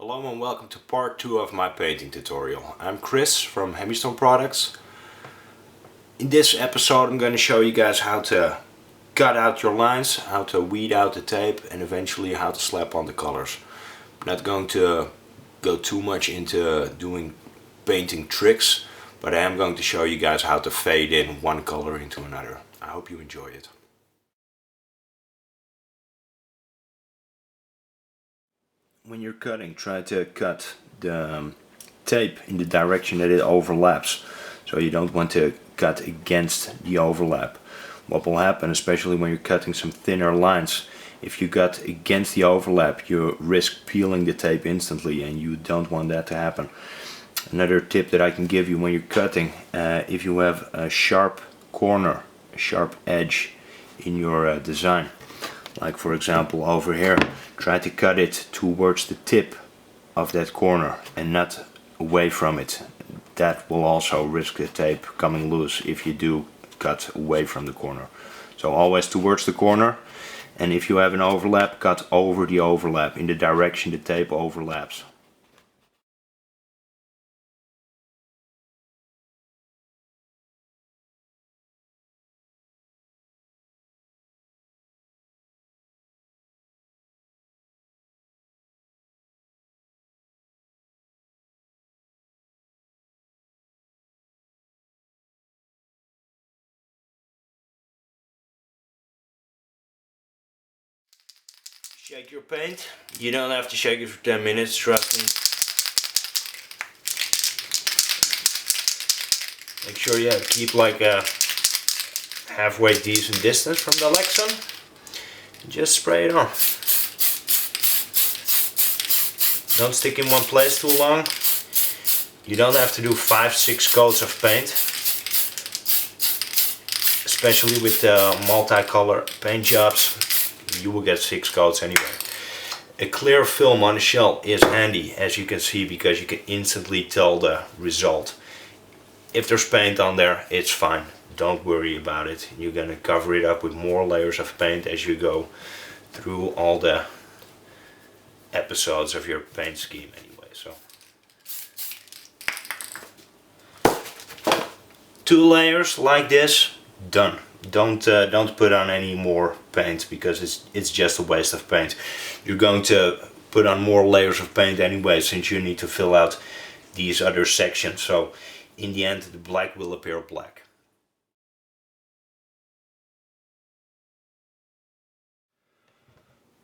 Hello and welcome to part 2 of my painting tutorial. I'm Chris from HemiStorm products. In this episode I'm going to show you guys how to cut out your lines, how to weed out the tape, and eventually how to slap on the colors. I'm not going to go too much into doing painting tricks, but I am going to show you guys how to fade in one color into another. I hope you enjoy it. When you're cutting, try to cut the tape in the direction that it overlaps. So you don't want to cut against the overlap. What will happen, especially when you're cutting some thinner lines, if you cut against the overlap, you risk peeling the tape instantly, and you don't want that to happen. Another tip that I can give you when you're cutting, if you have a sharp corner, a sharp edge in your design, like for example over here, try to cut it towards the tip of that corner and not away from it. That will also risk the tape coming loose if you do cut away from the corner. So always towards the corner, and if you have an overlap, cut over the overlap in the direction the tape overlaps. Shake your paint. You don't have to shake it for 10 minutes, trust me. Make sure you keep like a halfway decent distance from the Lexan. Just spray it on. Don't stick in one place too long. You don't have to do 5-6 coats of paint. Especially with multicolor paint jobs. You will get 6 coats anyway. A clear film on the shell is handy, as you can see, because you can instantly tell the result. If there's paint on there, it's fine. Don't worry about it. You're gonna cover it up with more layers of paint as you go through all the episodes of your paint scheme anyway. So 2 layers like this, done. Don't put on any more paint, because it's just a waste of paint. You're going to put on more layers of paint anyway, since you need to fill out these other sections. So in the end the black will appear black.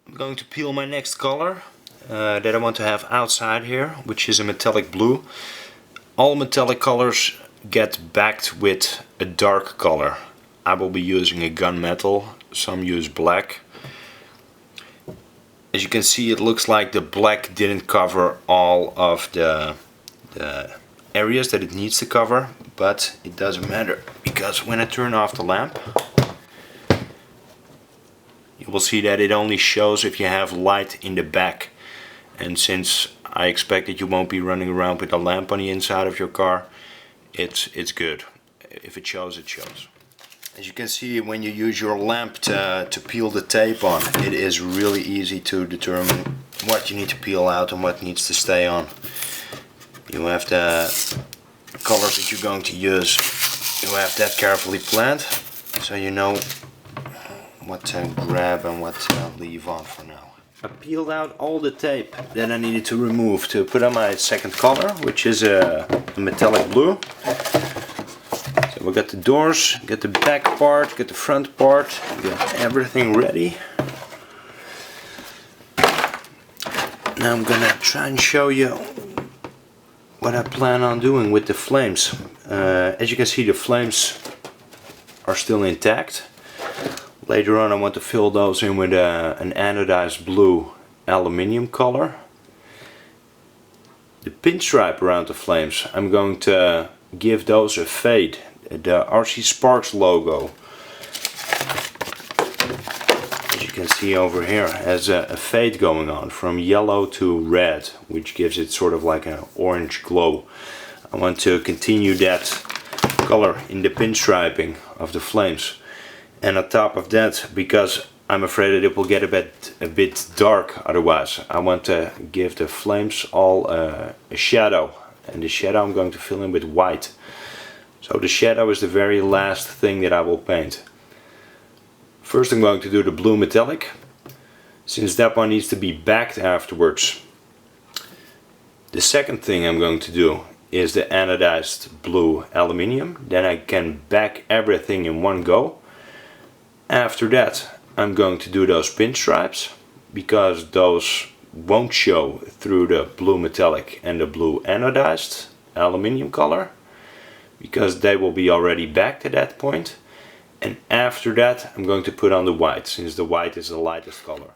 I'm going to peel my next color that I want to have outside here, which is a metallic blue. All metallic colors get backed with a dark color. I will be using a gunmetal, some use black. As you can see, it looks like the black didn't cover all of the areas that it needs to cover, but it doesn't matter, because when I turn off the lamp, you will see that it only shows if you have light in the back. And since I expect that you won't be running around with a lamp on the inside of your car, it's good. If it shows, it shows. As you can see, when you use your lamp to peel the tape on, it is really easy to determine what you need to peel out and what needs to stay on. You have the colors that you're going to use, you have that carefully planned, so you know what to grab and what to leave on for now. I peeled out all the tape that I needed to remove to put on my second color, which is a metallic blue. So we got the doors, got the back part, got the front part, got everything ready. Now I'm gonna try and show you what I plan on doing with the flames. As you can see, the flames are still intact. Later on I want to fill those in with an anodized blue aluminium color. The pinstripe around the flames, I'm going to give those a fade. The RC Sparks logo, as you can see over here, has a fade going on from yellow to red, which gives it sort of like an orange glow. I want to continue that color in the pinstriping of the flames. And on top of that, because I'm afraid that it will get a bit dark otherwise. I want to give the flames all a shadow, and the shadow I'm going to fill in with white. So the shadow is the very last thing that I will paint. First I'm going to do the blue metallic, since that one needs to be backed afterwards. The second thing I'm going to do is the anodized blue aluminium. Then I can back everything in one go. After that I'm going to do those pinstripes, because those won't show through the blue metallic and the blue anodized aluminium color, because they will be already backed at that point. And after that I'm going to put on the white, since the white is the lightest color.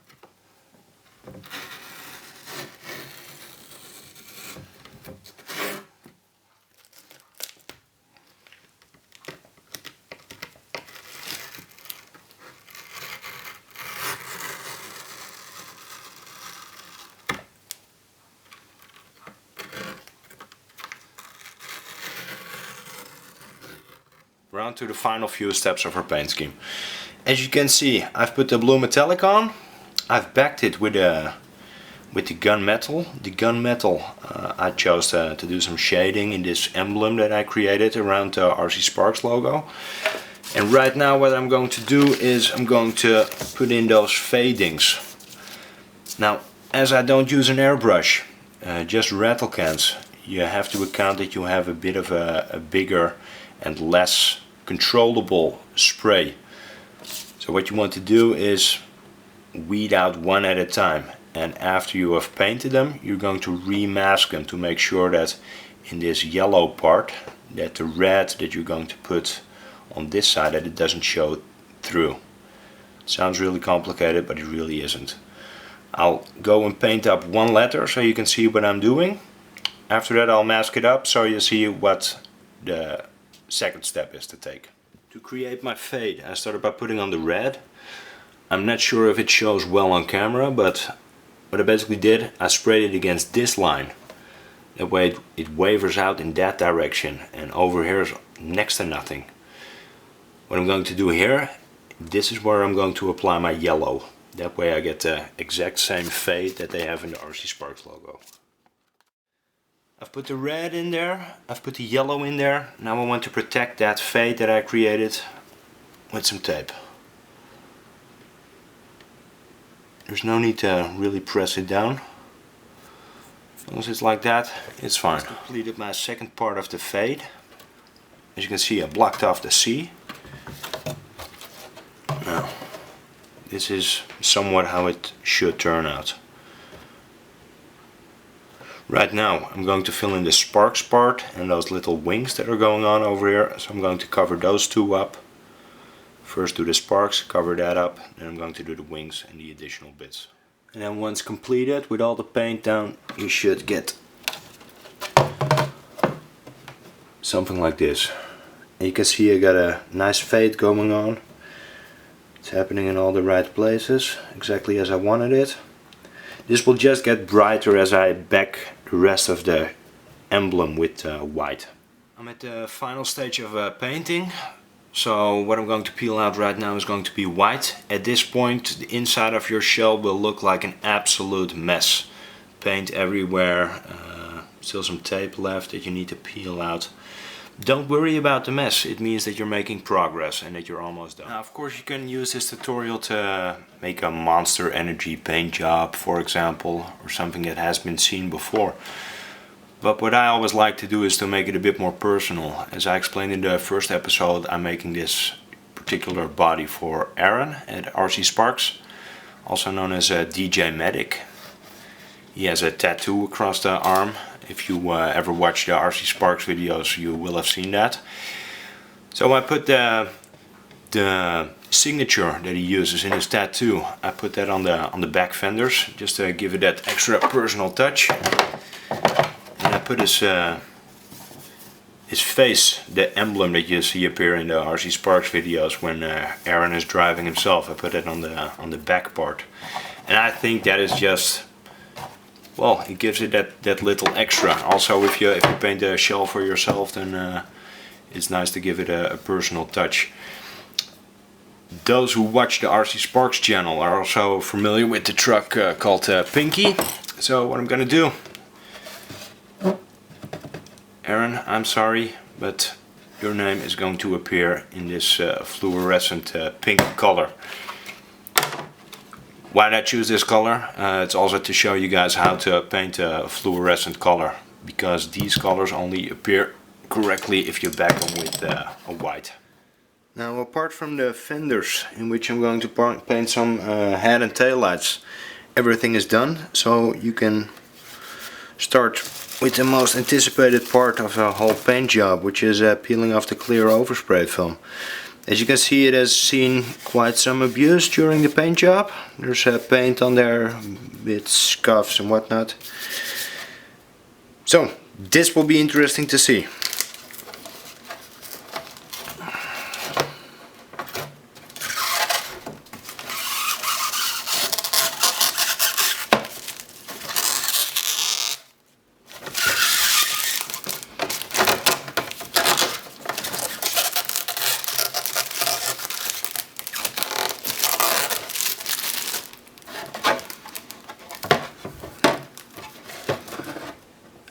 We're on to the final few steps of our paint scheme. As you can see, I've put the blue metallic on. I've backed it with the gunmetal. The gunmetal I chose to do some shading in this emblem that I created around the RC Sparks logo. And right now what I'm going to do is I'm going to put in those fadings. Now, as I don't use an airbrush, just rattle cans, you have to account that you have a bit of a bigger and less controllable spray. So what you want to do is weed out one at a time, and after you have painted them you're going to remask them to make sure that in this yellow part that the red that you're going to put on this side, that it doesn't show through. It sounds really complicated, but it really isn't. I'll go and paint up one letter so you can see what I'm doing. After that I'll mask it up so you see what the second step is to take. To create my fade, I started by putting on the red. I'm not sure if it shows well on camera, but what I basically did, I sprayed it against this line. That way it wavers out in that direction, and over here is next to nothing. What I'm going to do here, this is where I'm going to apply my yellow. That way I get the exact same fade that they have in the RC Sparks logo. I've put the red in there, I've put the yellow in there. Now I want to protect that fade that I created with some tape. There's no need to really press it down. As long as it's like that, it's fine. I've completed my second part of the fade. As you can see, I blocked off the C. Now, this is somewhat how it should turn out. Right now I'm going to fill in the sparks part and those little wings that are going on over here, so I'm going to cover those two up. First do the sparks, cover that up, then I'm going to do the wings and the additional bits. And then once completed with all the paint down, you should get something like this. And you can see I got a nice fade going on. It's happening in all the right places, exactly as I wanted it. This will just get brighter as I back the rest of the emblem with white. I'm at the final stage of painting, so what I'm going to peel out right now is going to be white. At this point the inside of your shell will look like an absolute mess. Paint everywhere, still some tape left that you need to peel out. Don't worry about the mess, it means that you're making progress and that you're almost done. Now, of course you can use this tutorial to make a Monster Energy paint job, for example, or something that has been seen before. But what I always like to do is to make it a bit more personal. As I explained in the first episode, I'm making this particular body for Aaron at RC Sparks, also known as DJ Medic. He has a tattoo across the arm. If you ever watch the RC Sparks videos, you will have seen that. So I put the signature that he uses in his tattoo, I put that on the back fenders, just to give it that extra personal touch. And I put his face, the emblem that you see appear in the RC Sparks videos when Aaron is driving himself, I put it on the back part. And I think that is just, well, it gives it that little extra. Also, if you paint a shell for yourself, then it's nice to give it a personal touch. Those who watch the RC Sparks channel are also familiar with the truck called Pinky. So what I'm gonna do, Aaron, I'm sorry, but your name is going to appear in this fluorescent pink color. Why did I choose this color? It's also to show you guys how to paint a fluorescent color, because these colors only appear correctly if you back them with a white. Now, apart from the fenders, in which I'm going to paint some head and tail lights, everything is done, so you can start with the most anticipated part of the whole paint job, which is peeling off the clear overspray film. As you can see, it has seen quite some abuse during the paint job. There's paint on there with scuffs and whatnot. So this will be interesting to see.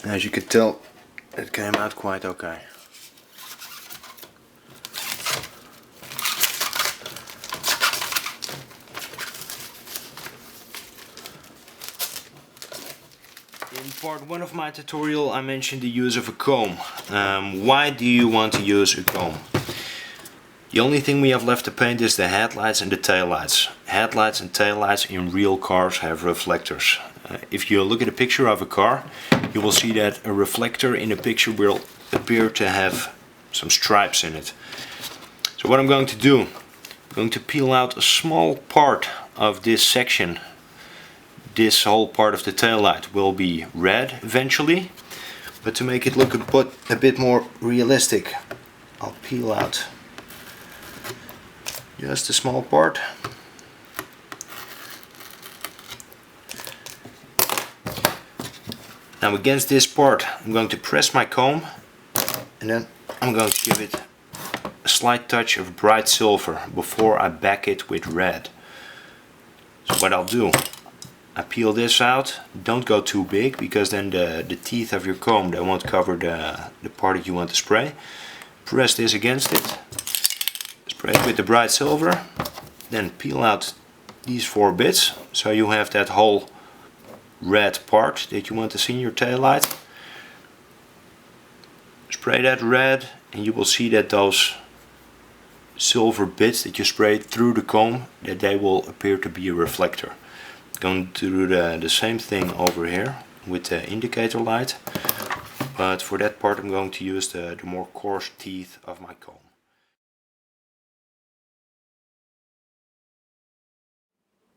As you could tell, it came out quite okay. In part 1 of my tutorial I mentioned the use of a comb. Why do you want to use a comb? The only thing we have left to paint is the headlights and the taillights. Headlights and taillights in real cars have reflectors. If you look at a picture of a car, you will see that a reflector in a picture will appear to have some stripes in it. So what I'm going to do, I'm going to peel out a small part of this section. This whole part of the taillight will be red eventually, but to make it look a bit more realistic, I'll peel out just a small part. Now against this part I'm going to press my comb, and then I'm going to give it a slight touch of bright silver before I back it with red. So what I'll do, I peel this out. Don't go too big, because then the teeth of your comb, they won't cover the part that you want to spray. Press this against it, spray it with the bright silver, then peel out these 4 bits, so you have that whole red part that you want to see in your taillight. Spray that red, and you will see that those silver bits that you sprayed through the comb, that they will appear to be a reflector. Going to do the same thing over here with the indicator light, but for that part I'm going to use the more coarse teeth of my comb.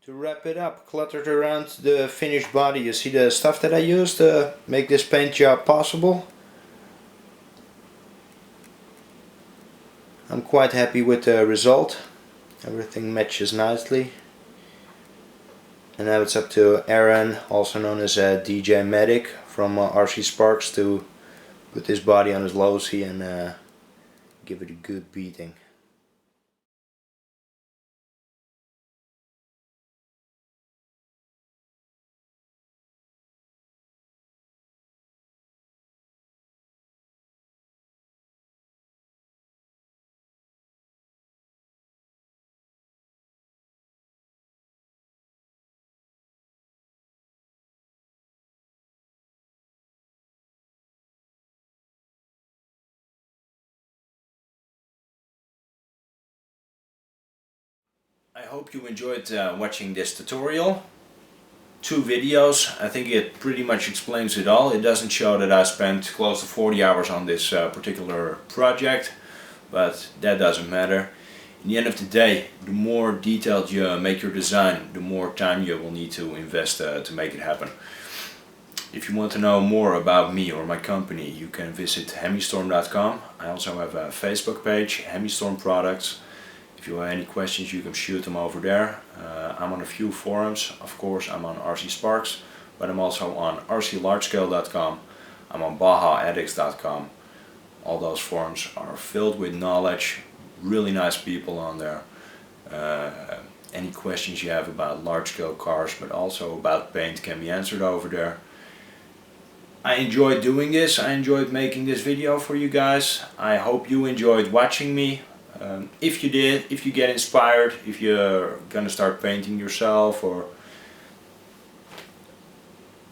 To wrap it up, cluttered around the finished body, you see the stuff that I used to make this paint job possible. I'm quite happy with the result. Everything matches nicely. And now it's up to Aaron, also known as DJ Medic from RC Sparks, to put this body on his low-C and give it a good beating. I hope you enjoyed watching this tutorial. 2 videos. I think it pretty much explains it all. It doesn't show that I spent close to 40 hours on this particular project, but that doesn't matter. In the end of the day, the more detailed you make your design, the more time you will need to invest to make it happen. If you want to know more about me or my company, you can visit HemiStorm.com. I also have a Facebook page, HemiStorm Products. If you have any questions, you can shoot them over there. I'm on a few forums. Of course, I'm on RC Sparks, but I'm also on rclargescale.com. I'm on BajaAddicts.com. All those forums are filled with knowledge, really nice people on there. Any questions you have about large scale cars, but also about paint, can be answered over there. I enjoyed doing this. I enjoyed making this video for you guys. I hope you enjoyed watching me. If you did, if you get inspired, if you're gonna start painting yourself, or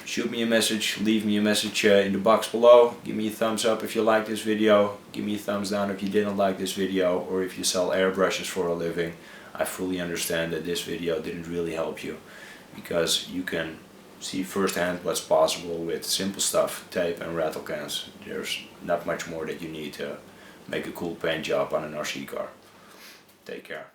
shoot me a message, leave me a message in the box below. Give me a thumbs up if you like this video. Give me a thumbs down if you didn't like this video, or if you sell airbrushes for a living. I fully understand that this video didn't really help you, because you can see firsthand what's possible with simple stuff, tape and rattle cans. There's not much more that you need to make a cool paint job on an RC car. Take care.